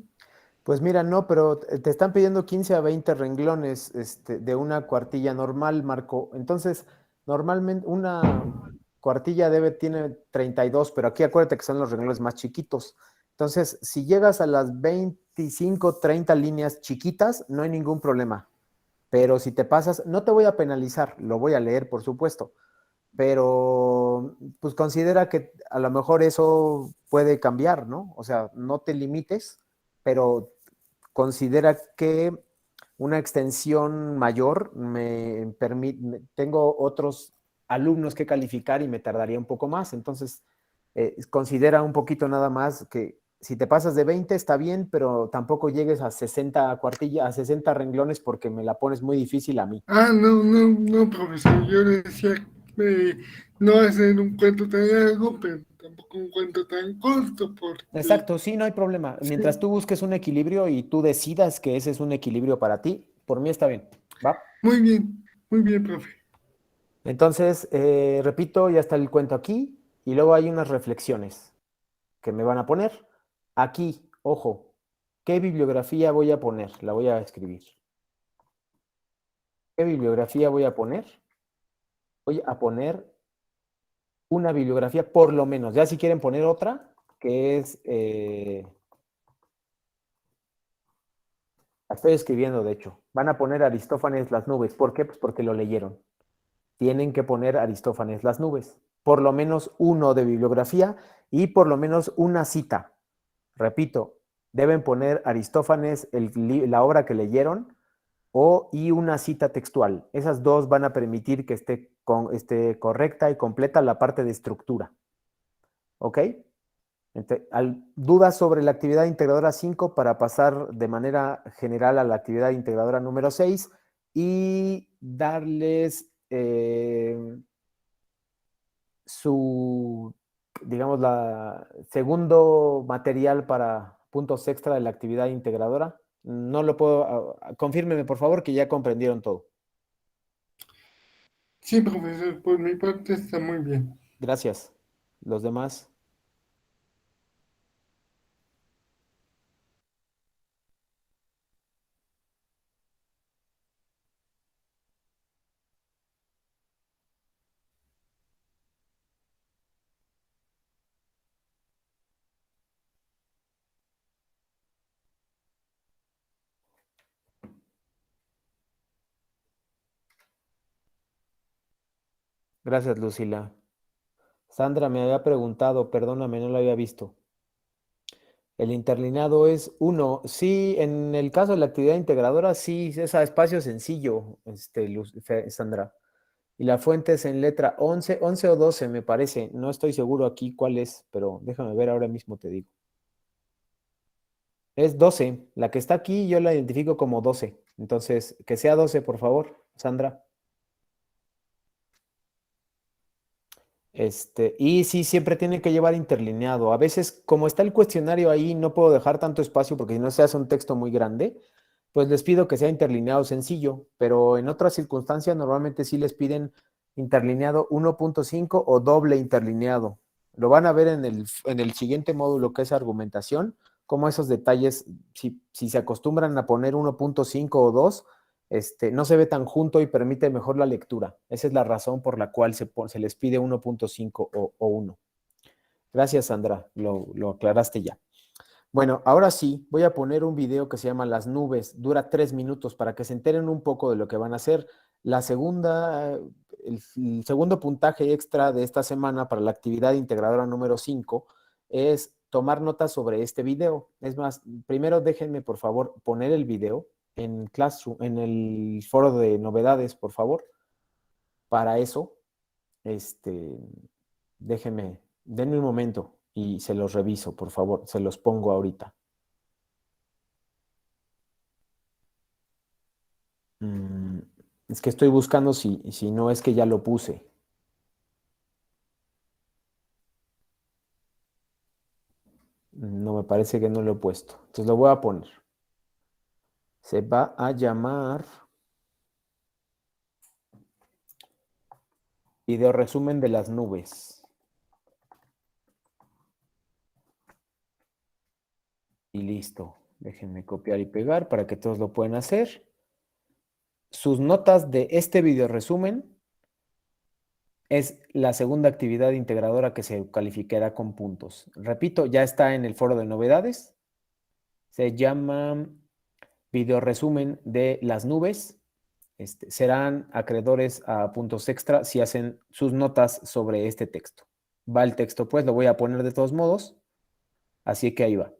Speaker 1: Pues mira, no, pero te están pidiendo 15 a 20 renglones de una cuartilla normal, Marco. Entonces, normalmente una cuartilla tiene 32, pero aquí acuérdate que son los renglones más chiquitos. Entonces, si llegas a las 25, 30 líneas chiquitas, no hay ningún problema. Pero si te pasas, no te voy a penalizar, lo voy a leer, por supuesto. Pero, pues considera que a lo mejor eso puede cambiar, ¿no? O sea, no te limites, pero considera que una extensión mayor me permite, tengo otros alumnos que calificar y me tardaría un poco más. Entonces, considera un poquito nada más que si te pasas de 20 está bien, pero tampoco llegues a 60 cuartillas, a 60 renglones porque me la pones muy difícil a mí.
Speaker 2: Ah, no, no, no, profesor. Yo le decía no hacer un cuento tan largo, pero tampoco un cuento tan corto, porque
Speaker 1: Exacto, sí, no hay problema. Mientras
Speaker 2: sí.
Speaker 1: tú busques un equilibrio y tú decidas que ese es un equilibrio para ti, por mí está bien. ¿Va?
Speaker 2: Muy bien, profe.
Speaker 1: Entonces, repito, ya está el cuento aquí y luego hay unas reflexiones que me van a poner. Aquí, ojo, ¿qué bibliografía voy a poner? La voy a escribir. ¿Qué bibliografía voy a poner? Voy a poner una bibliografía por lo menos. Ya si quieren poner otra, que es... la estoy escribiendo, de hecho. Van a poner Aristófanes las nubes. ¿Por qué? Pues porque lo leyeron. Tienen que poner Aristófanes las nubes. Por lo menos uno de bibliografía y por lo menos una cita. Repito, deben poner Aristófanes, la obra que leyeron, y una cita textual. Esas dos van a permitir que esté correcta y completa la parte de estructura. ¿Ok? Dudas sobre la actividad integradora 5 para pasar de manera general a la actividad integradora número 6 y darles digamos, segundo material para puntos extra de la actividad integradora. No lo puedo, confírmeme por favor que ya comprendieron todo.
Speaker 2: Sí, profesor, por mi parte está muy bien.
Speaker 1: Gracias. Los demás. Gracias, Lucila. Sandra me había preguntado, perdóname, no lo había visto. El interlineado es 1. Sí, en el caso de la actividad integradora, sí, es a espacio sencillo, Sandra. Y la fuente es en letra 11, 11 o 12, me parece. No estoy seguro aquí cuál es, pero déjame ver ahora mismo, te digo. Es 12. La que está aquí yo la identifico como 12. Entonces, que sea 12, por favor, Sandra. Y sí, siempre tiene que llevar interlineado. A veces, como está el cuestionario ahí, no puedo dejar tanto espacio porque si no se hace un texto muy grande, pues les pido que sea interlineado sencillo, pero en otras circunstancias normalmente sí les piden interlineado 1.5 o doble interlineado. Lo van a ver en el siguiente módulo que es argumentación, como esos detalles, si se acostumbran a poner 1.5 o 2, no se ve tan junto y permite mejor la lectura. Esa es la razón por la cual se les pide 1.5 o 1. Gracias, Sandra, lo aclaraste ya. Bueno, ahora sí, voy a poner un video que se llama Las nubes, dura 3 minutos para que se enteren un poco de lo que van a hacer. El segundo puntaje extra de esta semana para la actividad integradora número 5 es tomar notas sobre este video. Es más, primero déjenme por favor poner el video en Classroom, en el foro de novedades, por favor. Para eso, denme un momento y se los reviso, por favor, se los pongo ahorita. Es que estoy buscando si no es que ya lo puse. No, me parece que no lo he puesto. Entonces lo voy a poner. Se va a llamar video resumen de las nubes. Y listo. Déjenme copiar y pegar para que todos lo puedan hacer. Sus notas de este video resumen es la segunda actividad integradora que se calificará con puntos. Repito, ya está en el foro de novedades. Se llama video resumen de las nubes. Serán acreedores a puntos extra si hacen sus notas sobre este texto. Va el texto, pues lo voy a poner de todos modos. Así que ahí va.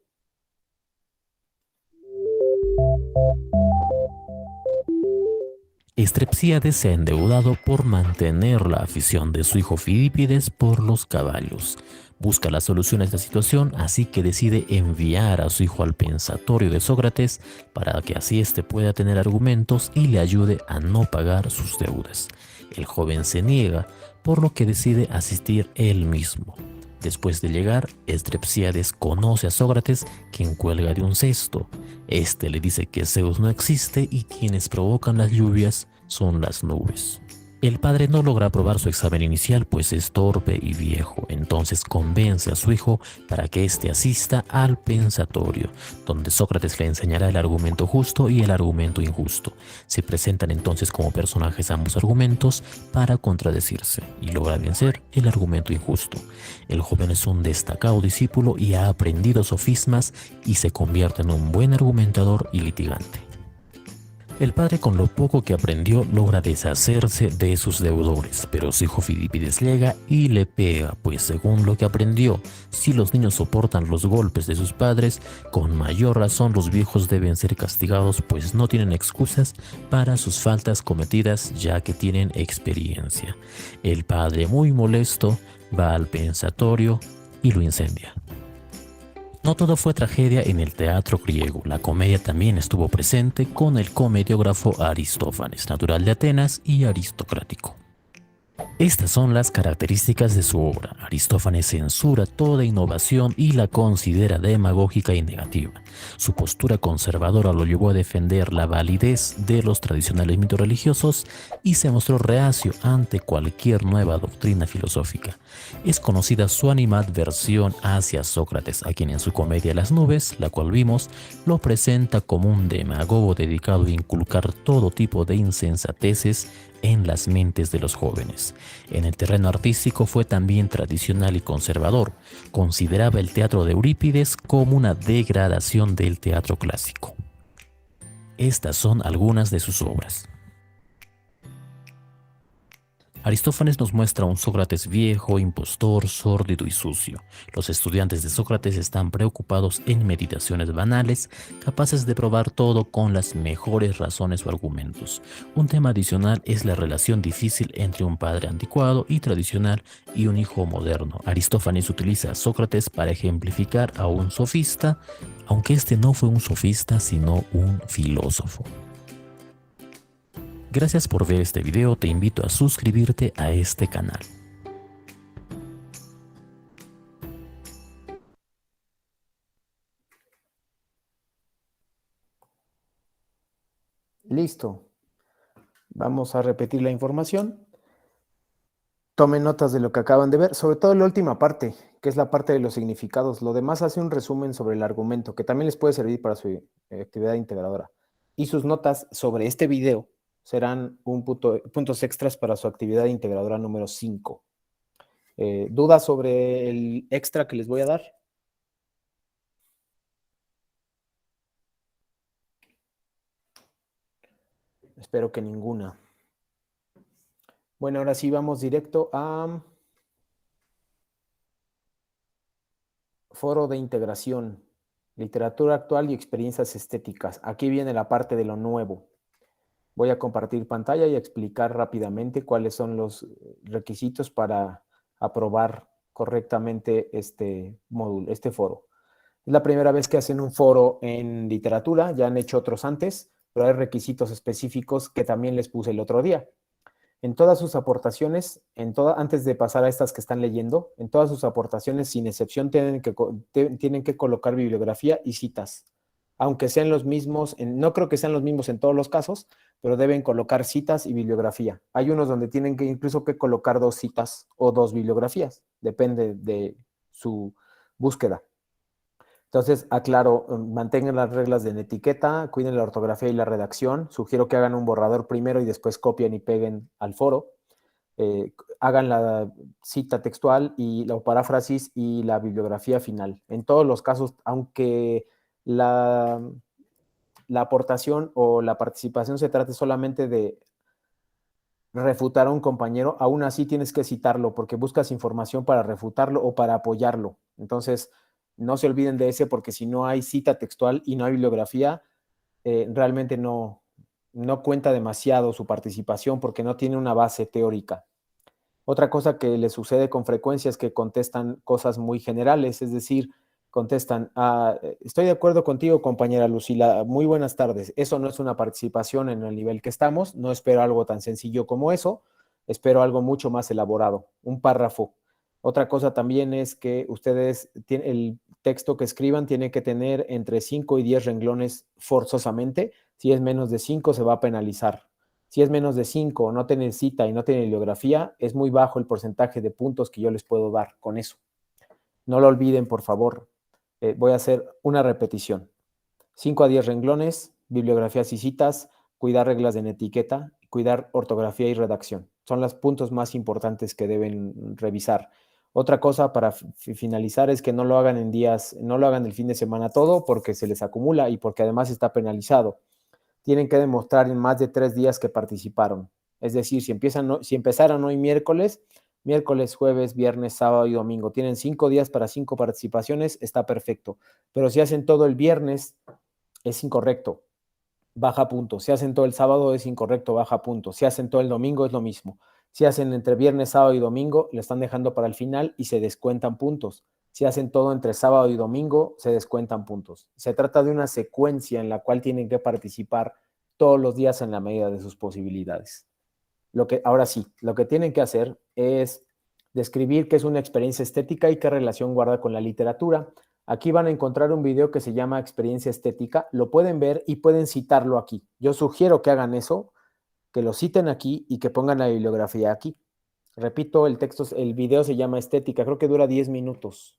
Speaker 3: Estrepsíades se ha endeudado por mantener la afición de su hijo Fidípides por los caballos. Busca la solución a esta situación, así que decide enviar a su hijo al pensatorio de Sócrates para que así éste pueda tener argumentos y le ayude a no pagar sus deudas. El joven se niega, por lo que decide asistir él mismo. Después de llegar, Estrepsíades conoce a Sócrates, quien cuelga de un cesto. Este le dice que Zeus no existe y quienes provocan las lluvias son las nubes. El padre no logra aprobar su examen inicial, pues es torpe y viejo. Entonces convence a su hijo para que éste asista al pensatorio, donde Sócrates le enseñará el argumento justo y el argumento injusto. Se presentan entonces como personajes ambos argumentos para contradecirse y logra vencer el argumento injusto. El joven es un destacado discípulo y ha aprendido sofismas y se convierte en un buen argumentador y litigante. El padre, con lo poco que aprendió, logra deshacerse de sus deudores, pero su hijo Fidípides llega y le pega, pues según lo que aprendió, si los niños soportan los golpes de sus padres, con mayor razón los viejos deben ser castigados, pues no tienen excusas para sus faltas cometidas, ya que tienen experiencia. El padre, muy molesto, va al pensatorio y lo incendia. No todo fue tragedia en el teatro griego. La comedia también estuvo presente con el comediógrafo Aristófanes, natural de Atenas y aristocrático. Estas son las características de su obra. Aristófanes censura toda innovación y la considera demagógica y negativa. Su postura conservadora lo llevó a defender la validez de los tradicionales mitos religiosos y se mostró reacio ante cualquier nueva doctrina filosófica. Es conocida su animadversión hacia Sócrates, a quien en su comedia Las nubes, la cual vimos, lo presenta como un demagogo dedicado a inculcar todo tipo de insensateces en las mentes de los jóvenes. En el terreno artístico fue también tradicional y conservador. Consideraba el teatro de Eurípides como una degradación del teatro clásico. Estas son algunas de sus obras. Aristófanes nos muestra un Sócrates viejo, impostor, sórdido y sucio. Los estudiantes de Sócrates están preocupados en meditaciones banales, capaces de probar todo con las mejores razones o argumentos. Un tema adicional es la relación difícil entre un padre anticuado y tradicional y un hijo moderno. Aristófanes utiliza a Sócrates para ejemplificar a un sofista, aunque este no fue un sofista sino un filósofo. Gracias por ver este video, te invito a suscribirte a este canal.
Speaker 1: Listo. Vamos a repetir la información. Tomen notas de lo que acaban de ver, sobre todo la última parte, que es la parte de los significados. Lo demás hace un resumen sobre el argumento, que también les puede servir para su actividad integradora. Y sus notas sobre este video serán puntos extras para su actividad integradora número 5. ¿Dudas sobre el extra que les voy a dar? Espero que ninguna. Bueno, ahora sí vamos directo a foro de integración, literatura actual y experiencias estéticas. Aquí viene la parte de lo nuevo. Voy a compartir pantalla y explicar rápidamente cuáles son los requisitos para aprobar correctamente este módulo, este foro. Es la primera vez que hacen un foro en literatura, ya han hecho otros antes, pero hay requisitos específicos que también les puse el otro día. En todas sus aportaciones, antes de pasar a estas que están leyendo, en todas sus aportaciones, sin excepción, tienen que colocar bibliografía y citas. Aunque sean los mismos, no creo que sean los mismos en todos los casos, pero deben colocar citas y bibliografía. Hay unos donde tienen que incluso que colocar 2 citas o 2 bibliografías, depende de su búsqueda. Entonces, aclaro, mantengan las reglas de etiqueta, cuiden la ortografía y la redacción. Sugiero que hagan un borrador primero y después copien y peguen al foro. Hagan la cita textual y la paráfrasis y la bibliografía final. En todos los casos, aunque la aportación o la participación se trate solamente de refutar a un compañero, aún así tienes que citarlo porque buscas información para refutarlo o para apoyarlo. Entonces, no se olviden de ese porque si no hay cita textual y no hay bibliografía, realmente no cuenta demasiado su participación porque no tiene una base teórica. Otra cosa que les sucede con frecuencia es que contestan cosas muy generales, es decir, contestan, estoy de acuerdo contigo, compañera Lucila, muy buenas tardes. Eso no es una participación en el nivel que estamos, no espero algo tan sencillo como eso, espero algo mucho más elaborado, un párrafo. Otra cosa también es que ustedes, el texto que escriban tiene que tener entre 5 y 10 renglones forzosamente. Si es menos de 5 se va a penalizar. Si es menos de 5, no tiene cita y no tiene bibliografía, es muy bajo el porcentaje de puntos que yo les puedo dar con eso. No lo olviden, por favor. Voy a hacer una repetición. 5 a 10 renglones, bibliografías y citas, cuidar reglas de etiqueta, cuidar ortografía y redacción. Son los puntos más importantes que deben revisar. Otra cosa para finalizar es que no lo hagan en días, no lo hagan el fin de semana todo porque se les acumula y porque además está penalizado. Tienen que demostrar en más de 3 días que participaron. Es decir, si empezaron hoy miércoles, jueves, viernes, sábado y domingo, tienen 5 días para 5 participaciones, está perfecto. Pero si hacen todo el viernes, es incorrecto, baja punto. Si hacen todo el sábado, es incorrecto, baja punto. Si hacen todo el domingo, es lo mismo. Si hacen entre viernes, sábado y domingo, le están dejando para el final y se descuentan puntos. Si hacen todo entre sábado y domingo, se descuentan puntos. Se trata de una secuencia en la cual tienen que participar todos los días en la medida de sus posibilidades. Ahora sí, lo que tienen que hacer es describir qué es una experiencia estética y qué relación guarda con la literatura. Aquí van a encontrar un video que se llama Experiencia Estética. Lo pueden ver y pueden citarlo aquí. Yo sugiero que hagan eso, que lo citen aquí y que pongan la bibliografía aquí. Repito, el video se llama Estética, creo que dura 10 minutos.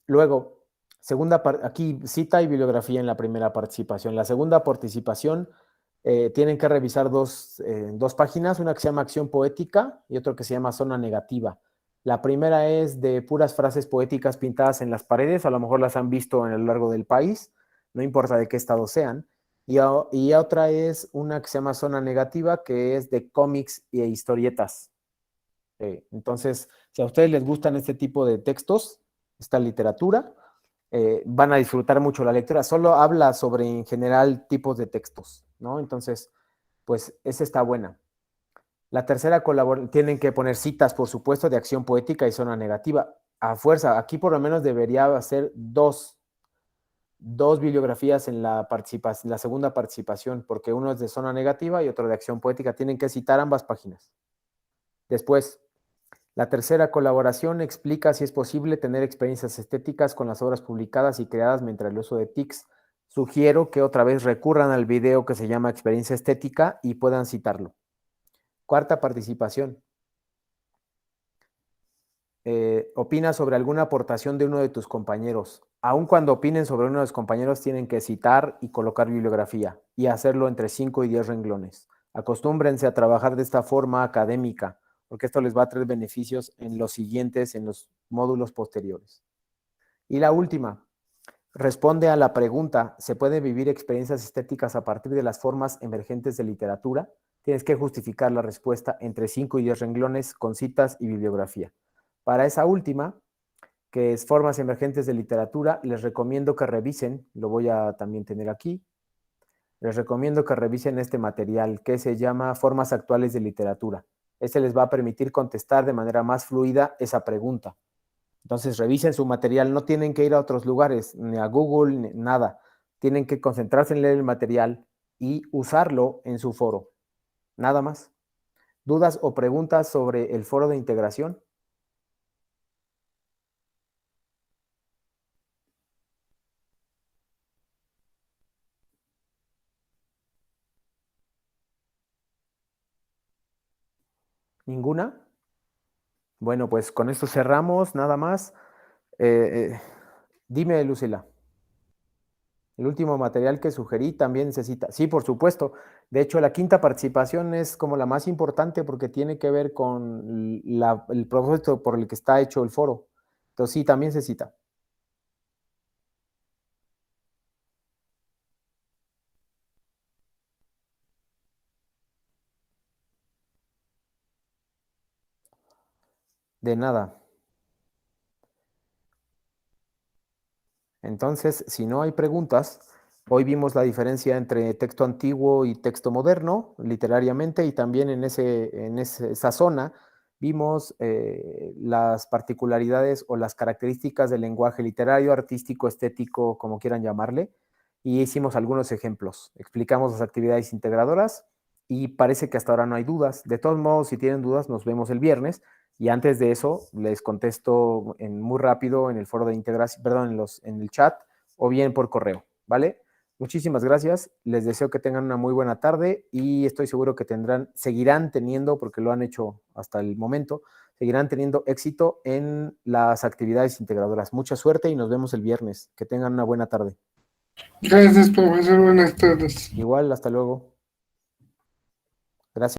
Speaker 1: Luego, aquí cita y bibliografía en la primera participación. La segunda participación, tienen que revisar dos páginas, una que se llama Acción Poética y otra que se llama Zona Negativa. La primera es de puras frases poéticas pintadas en las paredes, a lo mejor las han visto a lo largo del país, no importa de qué estado sean. Y otra es una que se llama Zona Negativa, que es de cómics e historietas. Entonces, si a ustedes les gustan este tipo de textos, esta literatura, van a disfrutar mucho la lectura. Solo habla sobre, en general, tipos de textos, ¿no? Entonces, pues, esa está buena. La tercera colaboración, tienen que poner citas, por supuesto, de acción poética y zona negativa. A fuerza, aquí por lo menos debería ser dos bibliografías en la segunda participación, porque uno es de zona negativa y otro de acción poética. Tienen que citar ambas páginas. Después, la tercera colaboración explica si es posible tener experiencias estéticas con las obras publicadas y creadas mientras el uso de TICs. Sugiero que otra vez recurran al video que se llama Experiencia Estética y puedan citarlo. Cuarta participación. Opina sobre alguna aportación de uno de tus compañeros. Aun cuando opinen sobre uno de los compañeros, tienen que citar y colocar bibliografía y hacerlo entre 5 y 10 renglones. Acostúmbrense a trabajar de esta forma académica, porque esto les va a traer beneficios en los siguientes, en los módulos posteriores. Y la última, responde a la pregunta, ¿se pueden vivir experiencias estéticas a partir de las formas emergentes de literatura? Tienes que justificar la respuesta entre 5 y 10 renglones con citas y bibliografía. Para esa última, que es formas emergentes de literatura, les recomiendo que revisen, lo voy a también tener aquí, les recomiendo que revisen este material que se llama Formas Actuales de Literatura. Este les va a permitir contestar de manera más fluida esa pregunta. Entonces, revisen su material, no tienen que ir a otros lugares, ni a Google, ni nada. Tienen que concentrarse en leer el material y usarlo en su foro. Nada más. ¿Dudas o preguntas sobre el foro de integración? ¿Ninguna? Bueno, pues con esto cerramos, nada más. Dime, Lucila. El último material que sugerí también necesita. Sí, por supuesto. De hecho, la quinta participación es como la más importante porque tiene que ver con el propósito por el que está hecho el foro. Entonces, sí, también se cita. De nada. Entonces, si no hay preguntas, hoy vimos la diferencia entre texto antiguo y texto moderno, literariamente, y también en esa zona vimos las particularidades o las características del lenguaje literario, artístico, estético, como quieran llamarle, y hicimos algunos ejemplos. Explicamos las actividades integradoras y parece que hasta ahora no hay dudas. De todos modos, si tienen dudas, nos vemos el viernes. Y antes de eso, les contesto muy rápido en el foro de integración, perdón, en el chat o bien por correo, ¿vale? Muchísimas gracias, les deseo que tengan una muy buena tarde y estoy seguro que seguirán teniendo, porque lo han hecho hasta el momento, seguirán teniendo éxito en las actividades integradoras. Mucha suerte y nos vemos el viernes. Que tengan una buena tarde.
Speaker 2: Gracias, profesor. Buenas tardes.
Speaker 1: Igual, hasta luego. Gracias.